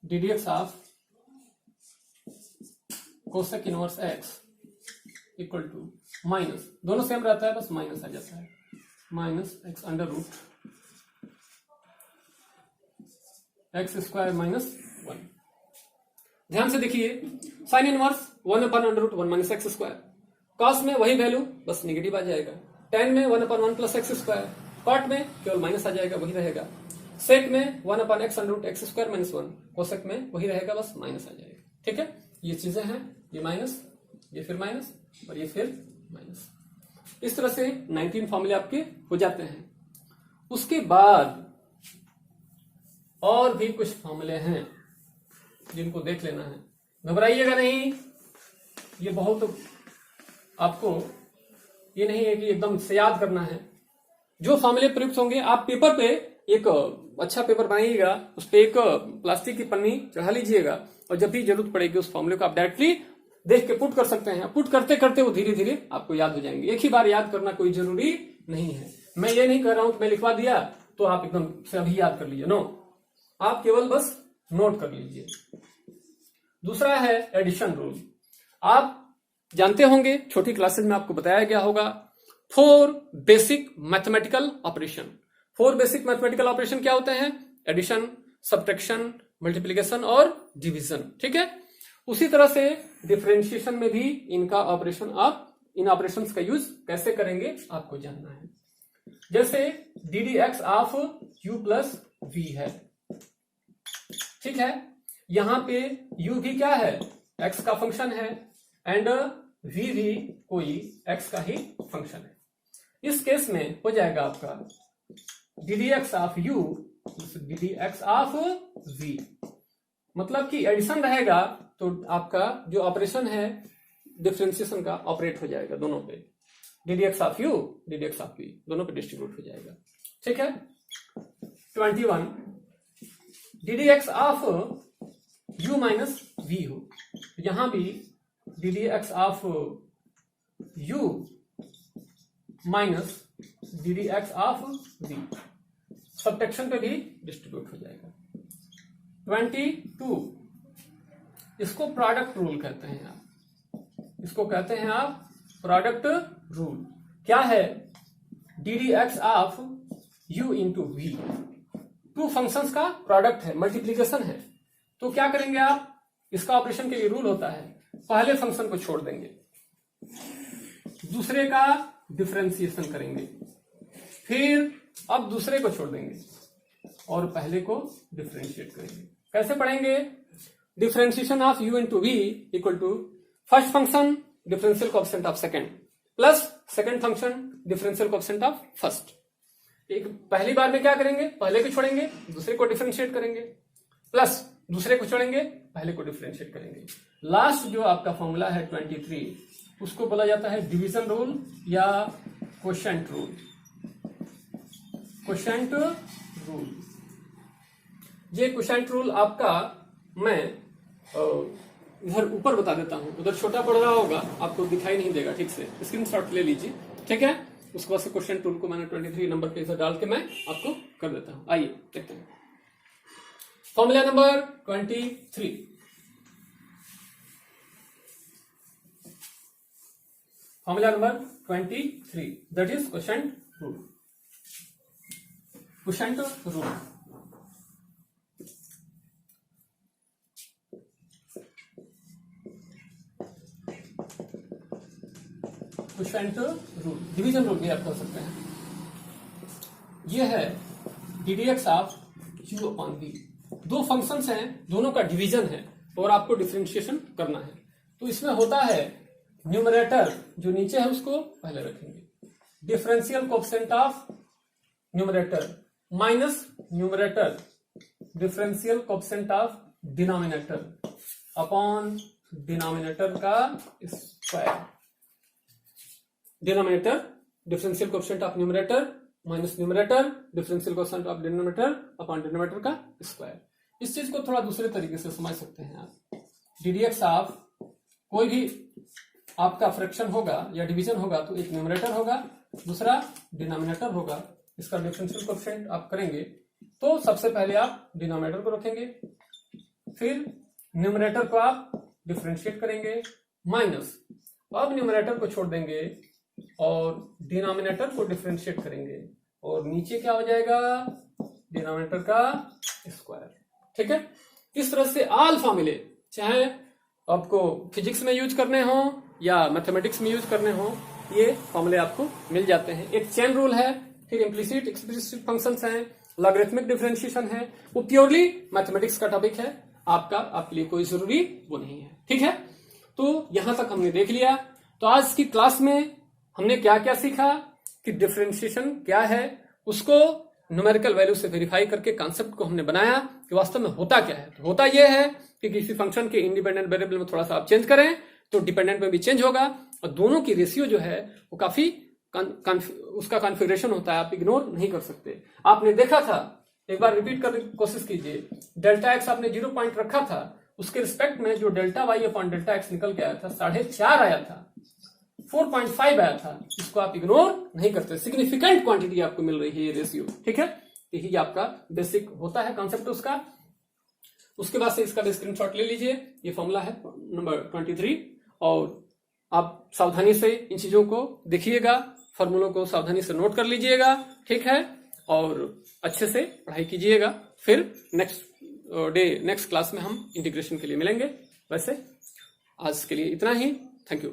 D D x of cosec inverse X equal to minus, दोनों same रहता है बस minus आ जाता है, minus X under root X square minus 1। ध्यान से देखिए, sine inverse 1/√1 minus X square, cos में वही वैल्यू बस निगेटिव आ जाएगा, टेन में 1/1 प्लस एक्स स्क्वायर, कॉट में केवल माइनस आ जाएगा वही रहेगा, सेक में 1/x under root X square minus 1, cosec में वही रहेगा बस माइनस आ जाएगा। ठीक है, ये चीजें हैं, ये माइनस, ये फिर माइनस और ये फिर माइनस। इस तरह से 19 फॉर्मूले आपके हो जाते हैं। उसके बाद और भी कुछ फॉर्मूले हैं जिनको देख लेना है, घबराइएगा नहीं। ये बहुत आपको ये नहीं है कि एकदम से याद करना है। जो फॉर्मूले प्रयुक्त होंगे आप पेपर पे एक अच्छा पेपर बनाइएगा, उस पे एक प्लास्टिक की पन्नी चढ़ा लीजिएगा और जब भी जरूरत पड़ेगी उस फॉर्मूले को आप डायरेक्टली देख के पुट कर सकते हैं। पुट करते करते वो धीरे धीरे आपको याद हो जाएंगे। एक ही बार याद करना कोई जरूरी नहीं है। मैं ये नहीं कर रहा हूं कि मैं लिखवा दिया तो आप एकदम से अभी याद कर लीजिए, नो, आप केवल बस नोट कर लीजिए। दूसरा है एडिशन रूल। आप जानते होंगे, छोटी क्लासेस में आपको बताया गया होगा, 4 basic mathematical operation. 4 basic mathematical operation क्या होते हैं? एडिशन, सब्ट्रैक्शन, मल्टीप्लिकेशन और डिवीजन। ठीक है, उसी तरह से डिफरेंशिएशन में भी इनका ऑपरेशन, आप इन ऑपरेशंस का यूज कैसे करेंगे आपको जानना है। जैसे D D x of U plus V है, ठीक है, यहां पे u भी क्या है? x का फंक्शन है एंड v भी कोई x का ही फंक्शन है। इस केस में हो जाएगा आपका D D x of u D D x of v, मतलब कि एडिशन रहेगा तो आपका जो ऑपरेशन है डिफरेंशिएशन का ऑपरेट हो जाएगा दोनों पे, D D x of U D D x of v दोनों पे डिस्ट्रीब्यूट हो जाएगा। ठीक है, 21 D D x of u minus v हो, यहां भी D D x of u minus D D x of v subtraction पे भी डिस्ट्रीब्यूट हो जाएगा। 22 इसको प्रोडक्ट रूल कहते हैं आप, इसको कहते हैं आप प्रोडक्ट रूल। क्या है? D D x of u into V, 2 functions का प्रोडक्ट है, मल्टीप्लीकेशन है। तो क्या करेंगे आप? इसका ऑपरेशन के लिए रूल होता है, पहले फंक्शन को छोड़ देंगे, दूसरे का डिफरेंशिएशन करेंगे, फिर अब दूसरे को छोड़ देंगे और पहले को डिफरेंशिएट करेंगे। कैसे पढ़ेंगे? Differentiation of u into V equal to first function differential coefficient of second plus second function differential coefficient of first. एक पहली बार में क्या करेंगे? पहले को छोड़ेंगे, दूसरे को डिफरेंशिएट करेंगे, प्लस दूसरे को छोड़ेंगे, पहले को डिफरेंशिएट करेंगे। लास्ट जो आपका फॉर्मूला है 23, उसको बोला जाता है डिवीजन रूल या क्वोशिएंट रूल। क्वोशिएंट रूल, ये क्वोशिएंट रूल आपका मैं इधर ऊपर बता देता हूं, उधर छोटा पड़ रहा होगा, आपको दिखाई नहीं देगा ठीक से, स्क्रीनशॉट ले लीजिए। ठीक है, उसके बाद से क्वेश्चन टूल को मैंने 23 नंबर पे इधर डाल के मैं आपको कर देता हूं। आइए देखते हैं formula number 23। Formula number 23 that is quotient rule. Quotient rule, quotient rule, division rule भी आप कह सकते हैं। ये है D D x of u upon v, 2 functions हैं, दोनों का डिवीजन है और आपको डिफरेंशिएशन करना है। तो इसमें होता है न्यूमरेटर जो नीचे है उसको पहले रखेंगे, differential coefficient of numerator minus numerator differential coefficient of denominator upon denominator का square, denominator differential coefficient of numerator minus numerator differential coefficient of denominator upon denominator का स्क्वायर। इस चीज को थोड़ा दूसरे तरीके से समझ सकते हैं आप। ddx ऑफ कोई भी आपका फ्रैक्शन होगा या डिवीजन होगा तो एक न्यूमरेटर होगा, दूसरा डिनोमिनेटर होगा। इसका डिफरेंशियल कोएफिशिएंट आप करेंगे तो सबसे पहले आप डिनोमिनेटर को रखेंगे, फिर न्यूमरेटर को आप डिफरेंशिएट करेंगे माइनस, अब न्यूमरेटर को छोड़ देंगे और डिनोमिनेटर को डिफरेंशिएट करेंगे और नीचे क्या हो जाएगा, डिनोमिनेटर का स्क्वायर। ठीक है, इस तरह से ऑल फॉर्मूले चाहे आपको फिजिक्स में यूज करने हो या मैथमेटिक्स में यूज करने हो, ये फॉर्मूले आपको मिल जाते हैं। एक चेन रूल है, फिर इम्प्लिसिट एक्सप्लिसिट फंक्शंस हैं, लॉगरिथमिक डिफरेंशिएशन है, वो प्योरली मैथमेटिक्स का टॉपिक है, आपके लिए कोई जरूरी वो नहीं है। ठीक है, तो यहां तक हमने देख लिया। तो आज की क्लास में हमने क्या क्या सीखा कि डिफरेंशिएशन क्या है, उसको न्यूमेरिकल वैल्यू से वेरीफाई करके कॉन्सेप्ट को हमने बनाया कि वास्तव में होता क्या है। तो होता यह है कि किसी फंक्शन के इंडिपेंडेंट वेरिएबल में थोड़ा सा आप चेंज करें तो डिपेंडेंट में भी चेंज होगा, और दोनों की रेशियो जो है वो काफी उसका कॉन्फ़िगरेशन होता है, आप इग्नोर नहीं कर सकते। आपने देखा था, एक बार रिपीट करने की कोशिश कीजिए, डेल्टा एक्स आपने 0 पॉइंट रखा था, उसके रिस्पेक्ट में जो delta Y upon delta X निकल के आया था 4.5 आया था, 4.5 आया था, इसको आप इग्नोर नहीं करते। सिग्निफिकेंट क्वांटिटी आपको मिल रही है ये रेशियो। ठीक है, यही आपका बेसिक होता है कॉन्सेप्ट उसका। उसके बाद से इसका स्क्रीनशॉट ले लीजिए, ये फॉर्मूला है नंबर 23, और आप सावधानी से इन चीजों को देखिएगा, फॉर्मूलों को सावधानी से नोट कर लीजिएगा। ठीक है, और अच्छे से पढ़ाई कीजिएगा। फिर नेक्स्ट क्लास में हम इंटीग्रेशन के लिए मिलेंगे। वैसे आज के लिए इतना ही, थैंक यू।